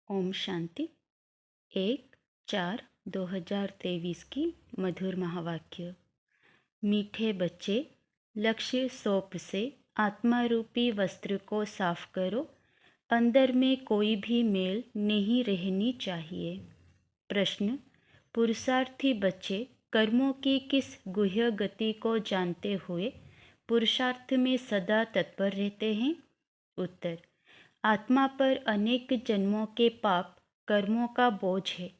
ओम शांति 1/4/2023 की मधुर महावाक्य। मीठे बच्चे, लक्ष्य सौंप से आत्मा रूपी वस्त्र को साफ करो। अंदर में कोई भी मेल नहीं रहनी चाहिए। प्रश्न: पुरुषार्थी बच्चे कर्मों की किस गुह्य गति को जानते हुए पुरुषार्थ में सदा तत्पर रहते हैं? उत्तर: आत्मा पर अनेक जन्मों के पाप कर्मों का बोझ है।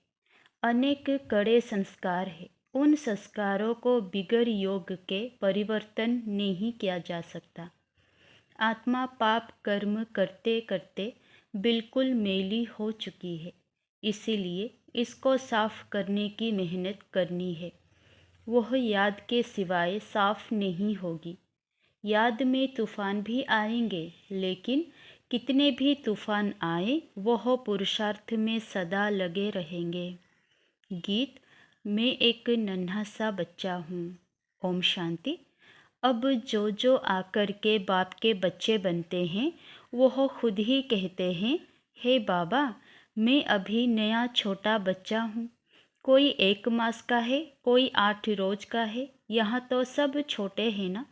अनेक कड़े संस्कार है। उन संस्कारों को बिगर योग के परिवर्तन नहीं किया जा सकता। आत्मा पाप कर्म करते करते बिल्कुल मैली हो चुकी है, इसीलिए इसको साफ करने की मेहनत करनी है। वह याद के सिवाय साफ नहीं होगी। याद में तूफान भी आएंगे, लेकिन कितने भी तूफान आए वह पुरुषार्थ में सदा लगे रहेंगे। गीत: मैं एक नन्हा सा बच्चा हूँ। ओम शांति। अब जो आकर के बाप के बच्चे बनते हैं वह खुद ही कहते हैं, हे बाबा, मैं अभी नया छोटा बच्चा हूँ। कोई 1 मास का है, कोई 8 रोज का है। यहाँ तो सब छोटे हैं ना।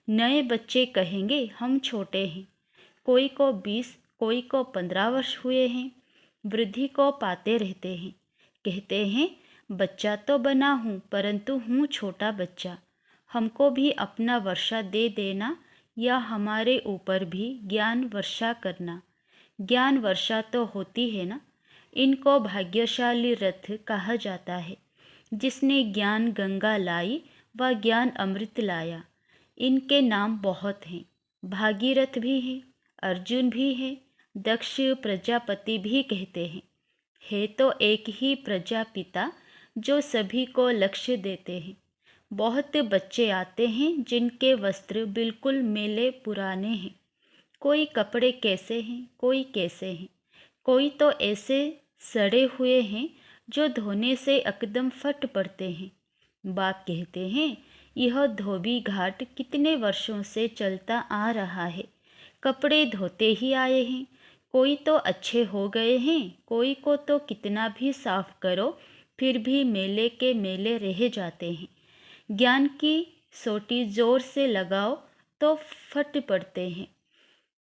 नए बच्चे कहेंगे हम छोटे हैं। कोई को 20, कोई को 15 वर्ष हुए हैं। वृद्धि को पाते रहते हैं। कहते हैं, बच्चा तो बना हूँ परंतु हूँ छोटा बच्चा। हमको भी अपना वर्षा दे देना या हमारे ऊपर भी ज्ञान वर्षा करना। ज्ञान वर्षा तो होती है ना। इनको भाग्यशाली रथ कहा जाता है, जिसने ज्ञान गंगा लाई व ज्ञान अमृत लाया। इनके नाम बहुत हैं। भागीरथ भी हैं, अर्जुन भी है, दक्ष प्रजापति भी कहते हैं। है तो एक ही प्रजापिता जो सभी को लक्ष्य देते हैं। बहुत बच्चे आते हैं जिनके वस्त्र बिल्कुल मैले पुराने हैं। कोई कपड़े कैसे हैं, कोई कैसे हैं। कोई तो ऐसे सड़े हुए हैं जो धोने से एकदम फट पड़ते हैं। बाप कहते हैं, यह धोबी घाट कितने वर्षों से चलता आ रहा है। कपड़े धोते ही आए हैं। कोई तो अच्छे हो गए हैं, कोई को तो कितना भी साफ करो फिर भी मेले के मेले रह जाते हैं। ज्ञान की सोटी जोर से लगाओ तो फट पड़ते हैं,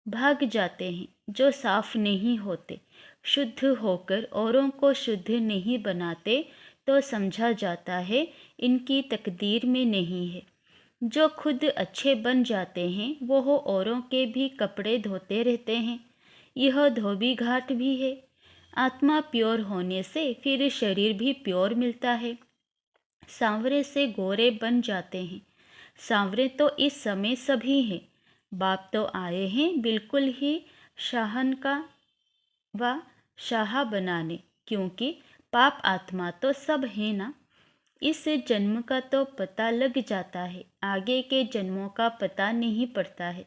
भाग जाते हैं। जो साफ नहीं होते, शुद्ध होकर औरों को शुद्ध नहीं बनाते, तो समझा जाता है इनकी तकदीर में नहीं है। जो खुद अच्छे बन जाते हैं वो औरों के भी कपड़े धोते रहते हैं। यह धोबी घाट भी है। आत्मा प्योर होने से फिर शरीर भी प्योर मिलता है। सांवरे से गोरे बन जाते हैं। सांवरे तो इस समय सभी हैं। बाप तो आए हैं बिल्कुल ही शाहन का व शाह बनाने, क्योंकि पाप आत्मा तो सब है ना। इस जन्म का तो पता लग जाता है, आगे के जन्मों का पता नहीं पड़ता है।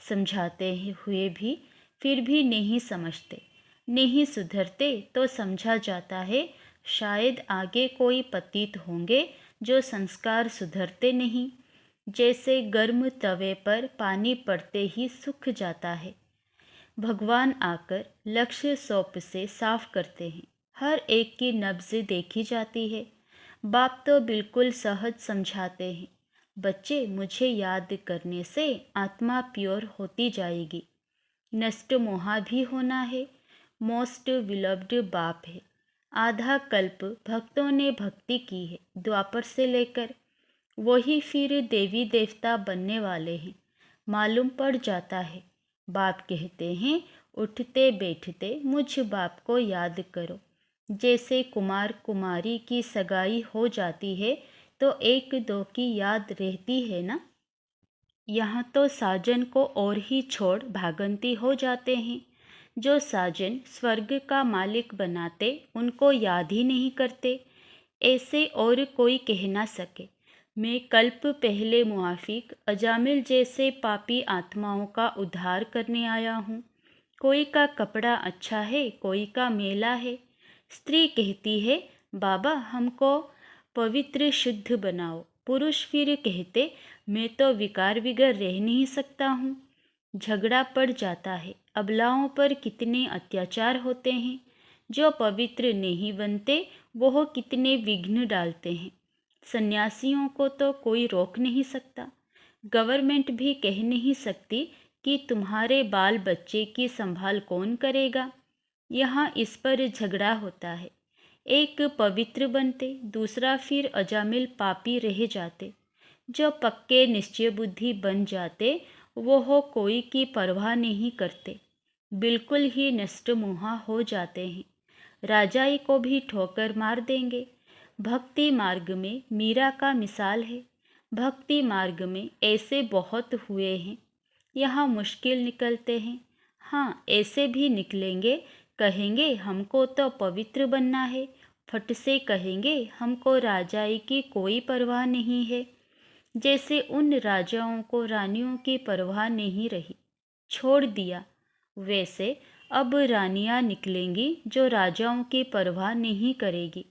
समझाते हुए भी फिर भी नहीं समझते, नहीं सुधरते, तो समझा जाता है शायद आगे कोई पतित होंगे जो संस्कार सुधरते नहीं। जैसे गर्म तवे पर पानी पड़ते ही सूख जाता है। भगवान आकर लक्ष्य सौंप से साफ करते हैं। हर एक की नब्ज देखी जाती है। बाप तो बिल्कुल सहज समझाते हैं, बच्चे मुझे याद करने से आत्मा प्योर होती जाएगी। नष्ट मोहा भी होना है। मोस्ट विलव्ड बाप है। आधा कल्प भक्तों ने भक्ति की है, द्वापर से लेकर। वही फिर देवी देवता बनने वाले हैं, मालूम पड़ जाता है। बाप कहते हैं, उठते बैठते मुझ बाप को याद करो। जैसे कुमार कुमारी की सगाई हो जाती है तो 1-2 की याद रहती है ना। यहाँ तो साजन को और ही छोड़ भागंती हो जाते हैं। जो साजन स्वर्ग का मालिक बनाते उनको याद ही नहीं करते। ऐसे और कोई कह ना सके। मैं कल्प पहले मुआफिक अजामिल जैसे पापी आत्माओं का उद्धार करने आया हूँ। कोई का कपड़ा अच्छा है, कोई का मेला है। स्त्री कहती है, बाबा हमको पवित्र शुद्ध बनाओ। पुरुष फिर कहते, मैं तो विकार बिगर रह नहीं सकता हूँ। झगड़ा पड़ जाता है। अबलाओं पर कितने अत्याचार होते हैं। जो पवित्र नहीं बनते वो कितने विघ्न डालते हैं। सन्यासियों को तो कोई रोक नहीं सकता। गवर्नमेंट भी कह नहीं सकती कि तुम्हारे बाल बच्चे की संभाल कौन करेगा। यहाँ इस पर झगड़ा होता है। एक पवित्र बनते, दूसरा फिर अजामिल पापी रह जाते। जो पक्के निश्चय बुद्धि बन जाते वो कोई की परवाह नहीं करते, बिल्कुल ही नष्टमुहा हो जाते हैं। राजाई को भी ठोकर मार देंगे। भक्ति मार्ग में मीरा का मिसाल है। भक्ति मार्ग में ऐसे बहुत हुए हैं। यहाँ मुश्किल निकलते हैं। हाँ, ऐसे भी निकलेंगे, कहेंगे हमको तो पवित्र बनना है, फट से कहेंगे हमको राजाई की कोई परवाह नहीं है। जैसे उन राजाओं को रानियों की परवाह नहीं रही, छोड़ दिया, वैसे अब रानियां निकलेंगी जो राजाओं की परवाह नहीं करेगी।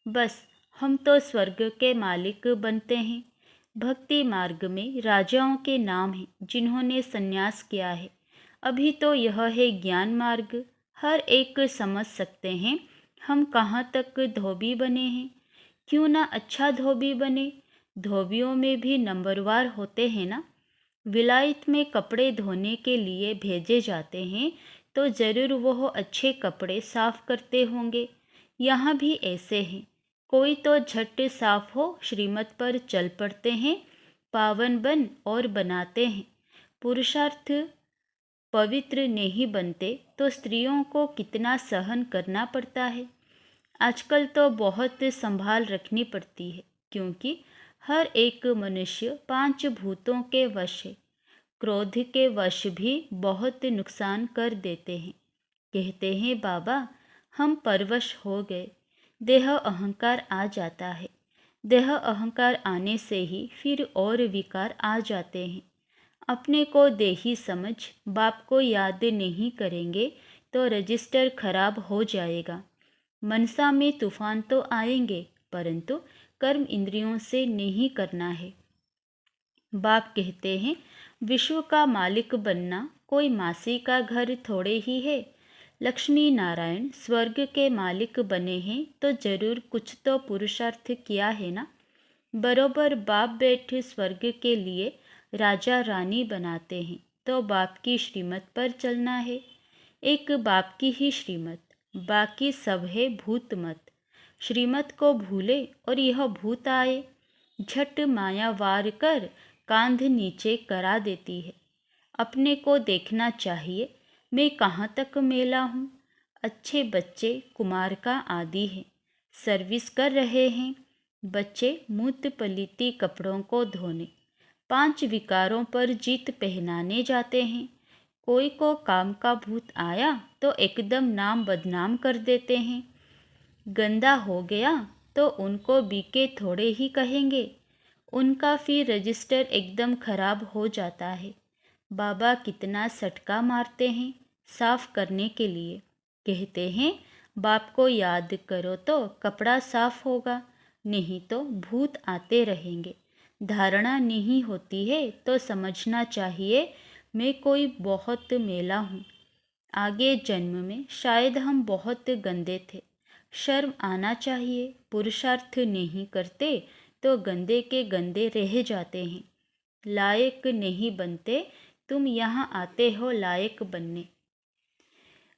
बस हम तो स्वर्ग के मालिक बनते हैं। भक्ति मार्ग में राजाओं के नाम हैं जिन्होंने संन्यास किया है। अभी तो यह है ज्ञान मार्ग। हर एक समझ सकते हैं हम कहाँ तक धोबी बने हैं। क्यों ना अच्छा धोबी बने। धोबियों में भी नंबरवार होते हैं ना। विलायत में कपड़े धोने के लिए भेजे जाते हैं तो ज़रूर वो अच्छे कपड़े साफ करते होंगे। यहाँ भी ऐसे हैं। कोई तो झट साफ हो श्रीमत पर चल पड़ते हैं, पावन बन और बनाते हैं। पुरुषार्थ पवित्र नहीं बनते तो स्त्रियों को कितना सहन करना पड़ता है। आजकल तो बहुत संभाल रखनी पड़ती है, क्योंकि हर एक मनुष्य 5 भूतों के वश है। क्रोध के वश भी बहुत नुकसान कर देते हैं। कहते हैं बाबा हम परवश हो गए, देह अहंकार आ जाता है। देह अहंकार आने से ही फिर और विकार आ जाते हैं। अपने को देही समझ बाप को याद नहीं करेंगे तो रजिस्टर खराब हो जाएगा। मनसा में तूफान तो आएंगे, परंतु कर्म इंद्रियों से नहीं करना है। बाप कहते हैं विश्व का मालिक बनना कोई मासी का घर थोड़े ही है। लक्ष्मी नारायण स्वर्ग के मालिक बने हैं तो जरूर कुछ तो पुरुषार्थ किया है ना। बरोबर बाप बैठे स्वर्ग के लिए राजा रानी बनाते हैं तो बाप की श्रीमत पर चलना है। एक बाप की ही श्रीमत, बाकी सब है भूत मत। श्रीमत को भूले और यह भूत आए, झट माया वार कर कांध नीचे करा देती है। अपने को देखना चाहिए मैं कहाँ तक मेला हूँ। अच्छे बच्चे कुमार का आदि है, सर्विस कर रहे हैं। बच्चे मूत पलीती कपड़ों को धोने, 5 विकारों पर जीत पहनाने जाते हैं। कोई को काम का भूत आया तो एकदम नाम बदनाम कर देते हैं। गंदा हो गया तो उनको बीके थोड़े ही कहेंगे, उनका फिर रजिस्टर एकदम खराब हो जाता है। बाबा कितना सटका मारते हैं साफ करने के लिए। कहते हैं बाप को याद करो तो कपड़ा साफ होगा, नहीं तो भूत आते रहेंगे। धारणा नहीं होती है तो समझना चाहिए मैं कोई बहुत मेला हूँ। आगे जन्म में शायद हम बहुत गंदे थे। शर्म आना चाहिए। पुरुषार्थ नहीं करते तो गंदे के गंदे रह जाते हैं। लायक नहीं बनते, तुम यहाँ आते हो लायक बनने।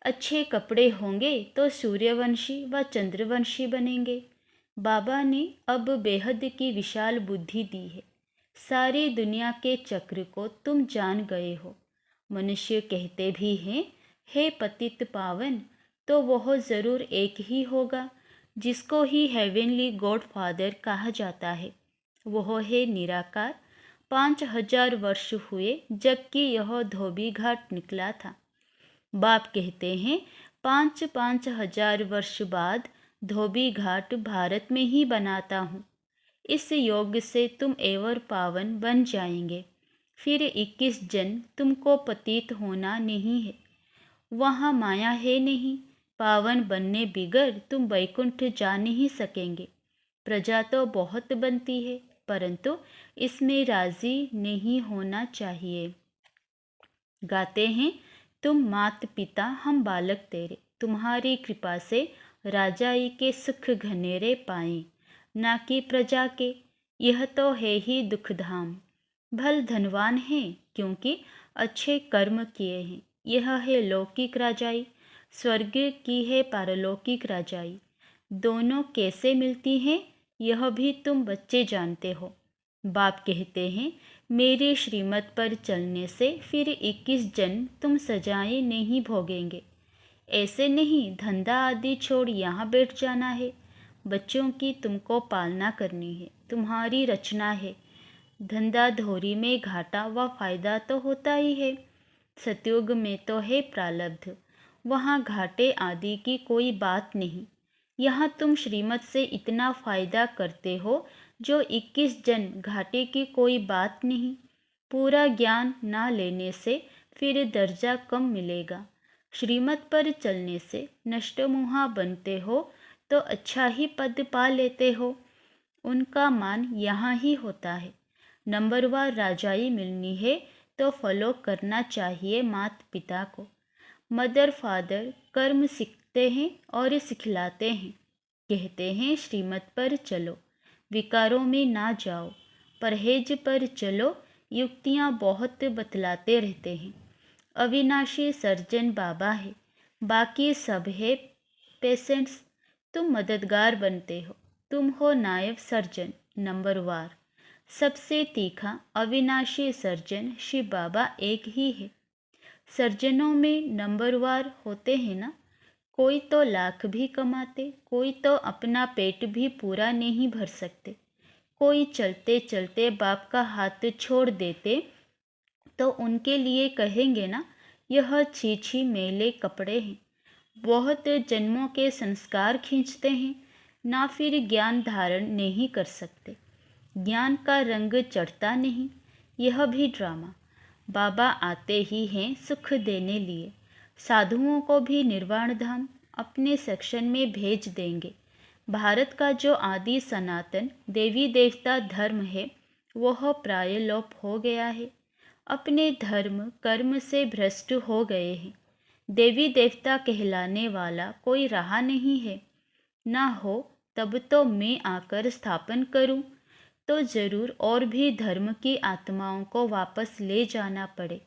अच्छे कपड़े होंगे तो सूर्यवंशी व चंद्रवंशी बनेंगे। बाबा ने अब बेहद की विशाल बुद्धि दी है। सारी दुनिया के चक्र को तुम जान गए हो। मनुष्य कहते भी हैं हे पतित पावन, तो वह ज़रूर एक ही होगा जिसको ही हेवनली गॉड फादर कहा जाता है। वह है निराकार। 5000 वर्ष हुए जबकि यह धोबी घाट निकला था। बाप कहते हैं 5-5 हजार वर्ष बाद धोबी घाट भारत में ही बनाता हूँ। इस योग से तुम एवर पावन बन जाएंगे। फिर 21 जन्म तुमको पतित होना नहीं है। वहाँ माया है नहीं। पावन बनने बिगर तुम वैकुंठ जा नहीं सकेंगे। प्रजा तो बहुत बनती है, परंतु इसमें राजी नहीं होना चाहिए। गाते हैं तुम मात पिता हम बालक तेरे, तुम्हारी कृपा से राजाई के सुख घनेरे पाए, ना कि प्रजा के, यह तो है ही दुखधाम। भल धनवान है क्योंकि अच्छे कर्म किए हैं, यह है लौकिक राजाई, स्वर्ग की है पारलौकिक राजाई। दोनों कैसे मिलती हैं यह भी तुम बच्चे जानते हो। बाप कहते हैं मेरी श्रीमत पर चलने से फिर 21 जन्म तुम सजाएं नहीं भोगेंगे। ऐसे नहीं धंधा आदि छोड़ यहाँ बैठ जाना है। बच्चों की तुमको पालना करनी है, तुम्हारी रचना है। धंधा धोरी में घाटा व फायदा तो होता ही है। सतयुग में तो है प्रारब्ध, वहाँ घाटे आदि की कोई बात नहीं। यहाँ तुम श्रीमत से इतना फायदा करते हो जो 21 जन्म घाटे की कोई बात नहीं। पूरा ज्ञान ना लेने से फिर दर्जा कम मिलेगा। श्रीमत पर चलने से नष्टमुहा बनते हो तो अच्छा ही पद पा लेते हो। उनका मान यहाँ ही होता है। नंबरवार राजाई मिलनी है तो फॉलो करना चाहिए माता पिता को। मदर फादर कर्म सीखते हैं और सिखलाते हैं। कहते हैं श्रीमत पर चलो, विकारों में ना जाओ, परहेज पर चलो, युक्तियाँ बहुत बतलाते रहते हैं। अविनाशी सर्जन बाबा है, बाकी सब है पेशेंट्स। तुम मददगार बनते हो, तुम हो नायब सर्जन नंबरवार। सबसे तीखा अविनाशी सर्जन शिव बाबा एक ही है। सर्जनों में नंबरवार होते हैं ना। कोई तो लाख भी कमाते, कोई तो अपना पेट भी पूरा नहीं भर सकते, कोई चलते चलते बाप का हाथ छोड़ देते तो उनके लिए कहेंगे ना यह छी मैले कपड़े हैं। बहुत जन्मों के संस्कार खींचते हैं ना, फिर ज्ञान धारण नहीं कर सकते। ज्ञान का रंग चढ़ता नहीं, यह भी ड्रामा। बाबा आते ही हैं सुख देने लिए। साधुओं को भी निर्वाण धाम अपने सेक्शन में भेज देंगे। भारत का जो आदि सनातन देवी देवता धर्म है वह प्राय लोप हो गया है। अपने धर्म कर्म से भ्रष्ट हो गए हैं। देवी देवता कहलाने वाला कोई रहा नहीं है। ना हो तब तो मैं आकर स्थापन करूं, तो जरूर और भी धर्म की आत्माओं को वापस ले जाना पड़े।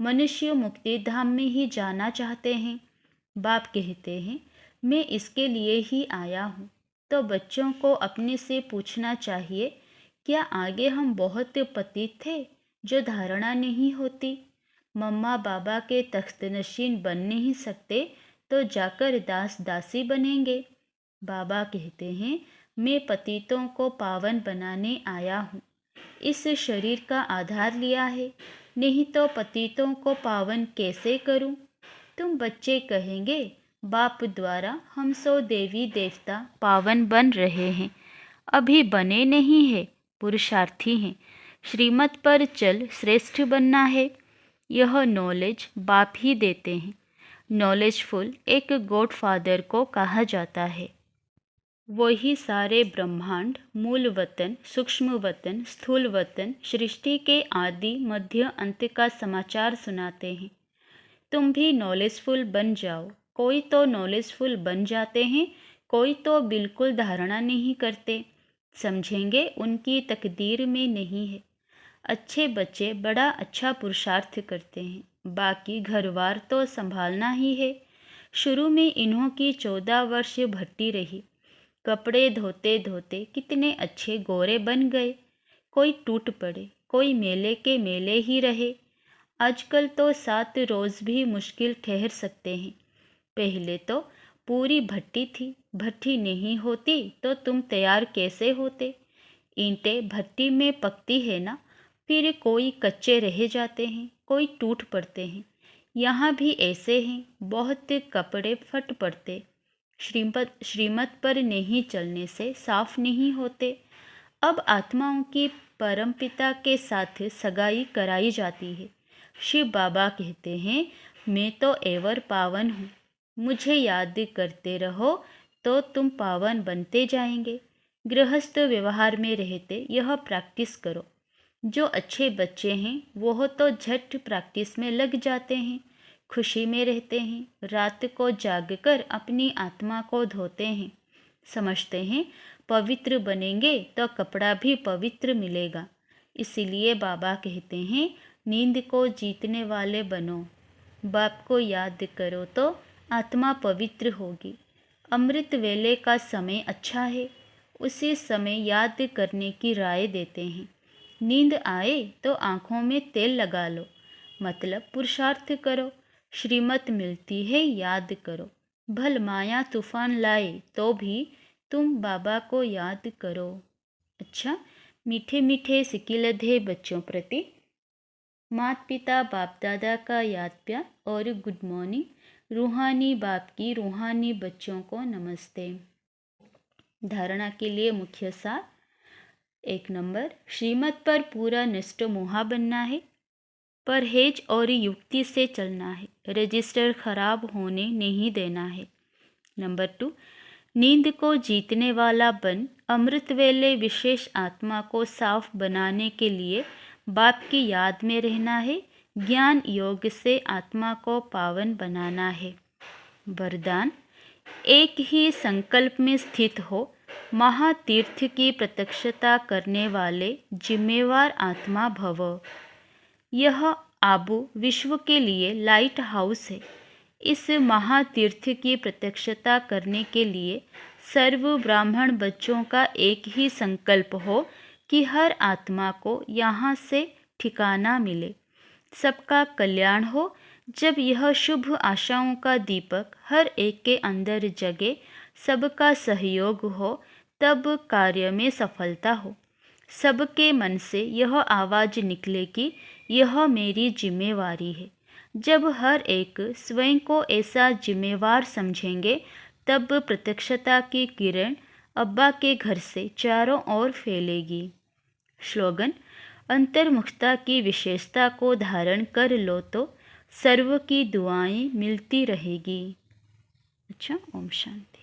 मनुष्य मुक्ति धाम में ही जाना चाहते हैं। बाप कहते हैं मैं इसके लिए ही आया हूँ। तो बच्चों को अपने से पूछना चाहिए, क्या आगे हम बहुत पतित थे जो धारणा नहीं होती? मम्मा बाबा के तख्तनशीन बन नहीं सकते तो जाकर दास दासी बनेंगे। बाबा कहते हैं मैं पतितों को पावन बनाने आया हूँ। इस शरीर का आधार लिया है, नहीं तो पतितों को पावन कैसे करूँ? तुम बच्चे कहेंगे बाप द्वारा हम सो देवी देवता पावन बन रहे हैं। अभी बने नहीं है, पुरुषार्थी हैं। श्रीमत पर चल श्रेष्ठ बनना है। यह नॉलेज बाप ही देते हैं। नॉलेजफुल एक गॉड फादर को कहा जाता है। वही सारे ब्रह्मांड, मूल वतन, सूक्ष्म वतन, स्थूल वतन, सृष्टि के आदि मध्य अंत का समाचार सुनाते हैं। तुम भी नॉलेजफुल बन जाओ। कोई तो नॉलेजफुल बन जाते हैं, कोई तो बिल्कुल धारणा नहीं करते। समझेंगे उनकी तकदीर में नहीं है। अच्छे बच्चे बड़ा अच्छा पुरुषार्थ करते हैं, बाकी घरवार तो संभालना ही है। शुरू में इन्हों की 14 वर्ष भट्टी रही। कपड़े धोते धोते कितने अच्छे गोरे बन गए। कोई टूट पड़े, कोई मेले के मेले ही रहे। आजकल तो 7 रोज़ भी मुश्किल ठहर सकते हैं। पहले तो पूरी भट्टी थी। भट्टी नहीं होती तो तुम तैयार कैसे होते? ईंटें भट्टी में पकती है ना, फिर कोई कच्चे रह जाते हैं, कोई टूट पड़ते हैं। यहाँ भी ऐसे हैं, बहुत कपड़े फट पड़ते। श्रीमत पर नहीं चलने से साफ नहीं होते। अब आत्माओं की परमपिता के साथ सगाई कराई जाती है। शिव बाबा कहते हैं मैं तो एवर पावन हूँ, मुझे याद करते रहो तो तुम पावन बनते जाएंगे। गृहस्थ व्यवहार में रहते यह प्रैक्टिस करो। जो अच्छे बच्चे हैं वह तो झट प्रैक्टिस में लग जाते हैं। खुशी में रहते हैं, रात को जागकर अपनी आत्मा को धोते हैं, समझते हैं पवित्र बनेंगे तो कपड़ा भी पवित्र मिलेगा। इसीलिए बाबा कहते हैं नींद को जीतने वाले बनो, बाप को याद करो तो आत्मा पवित्र होगी। अमृत वेले का समय अच्छा है, उसी समय याद करने की राय देते हैं। नींद आए तो आँखों में तेल लगा लो, मतलब पुरुषार्थ करो। श्रीमत मिलती है याद करो, भल माया तूफान लाए तो भी तुम बाबा को याद करो। अच्छा, मीठे मीठे सिकिलधे बच्चों प्रति माता पिता बाप दादा का याद प्यार और गुड मॉर्निंग। रूहानी बाप की रूहानी बच्चों को नमस्ते। धारणा के लिए मुख्य सार। 1 नंबर, श्रीमत पर पूरा निष्ठ मुहा बनना है, परहेज और युक्ति से चलना है, रजिस्टर खराब होने नहीं देना है। नंबर 2, नींद को जीतने वाला बन अमृत वेले विशेष आत्मा को साफ बनाने के लिए बाप की याद में रहना है, ज्ञान योग से आत्मा को पावन बनाना है। वरदान, एक ही संकल्प में स्थित हो, महातीर्थ की प्रत्यक्षता करने वाले जिम्मेवार आत्मा भव। यह आबू विश्व के लिए लाइट हाउस है। इस महातीर्थ की प्रत्यक्षता करने के लिए सर्व ब्राह्मण बच्चों का एक ही संकल्प हो कि हर आत्मा को यहाँ से ठिकाना मिले, सबका कल्याण हो। जब यह शुभ आशाओं का दीपक हर एक के अंदर जगे, सबका सहयोग हो, तब कार्य में सफलता हो। सबके मन से यह आवाज़ निकले कि यह मेरी जिम्मेवारी है। जब हर एक स्वयं को ऐसा जिम्मेवार समझेंगे, तब प्रत्यक्षता की किरण अब्बा के घर से चारों ओर फैलेगी। स्लोगन, अंतर्मुखता की विशेषता को धारण कर लो तो सर्व की दुआएं मिलती रहेगी। अच्छा, ओम शांति।